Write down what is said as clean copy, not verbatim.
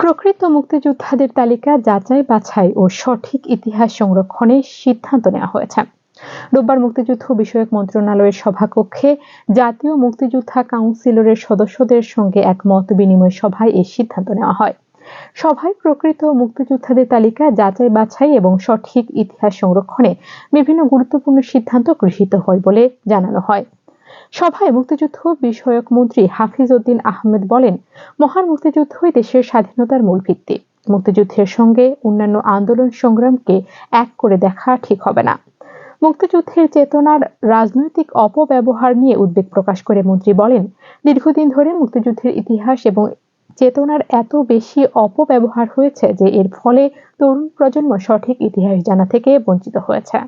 প্রকৃত মুক্তিযোদ্ধাদের তালিকা যাচাই বাছাই ও সঠিক ইতিহাস সংরক্ষণে সিদ্ধান্ত নেওয়া হয়েছে। রোববার মুক্তিযুদ্ধ বিষয়ক মন্ত্রণালয়ের সভাকক্ষে জাতীয় মুক্তিযোদ্ধা কাউন্সিলের সদস্যদের সঙ্গে এক মত বিনিময় সভায় এই সিদ্ধান্ত নেওয়া হয়। সভায় প্রকৃত মুক্তিযোদ্ধাদের তালিকা যাচাই বাছাই এবং সঠিক ইতিহাস সংরক্ষণে বিভিন্ন গুরুত্বপূর্ণ সিদ্ধান্ত গৃহীত হয় বলে জানানো হয়। সভায় মুক্তিযুদ্ধ বিষয়ক মন্ত্রী হাফিজ উদ্দিন আহমেদ বলেন, মহান মুক্তিযুদ্ধই দেশের স্বাধীনতার মূল ভিত্তি। মুক্তিযুদ্ধের সঙ্গে অন্যান্য আন্দোলন সংগ্রামকে এক করে দেখা ঠিক হবে না। মুক্তিযুদ্ধের চেতনার রাজনৈতিক অপব্যবহার নিয়ে উদ্বেগ প্রকাশ করে মন্ত্রী বলেন, দীর্ঘদিন ধরে মুক্তিযুদ্ধের ইতিহাস এবং চেতনার এত বেশি অপব্যবহার হয়েছে যে এর ফলে তরুণ প্রজন্ম সঠিক ইতিহাস জানা থেকে বঞ্চিত হয়েছে।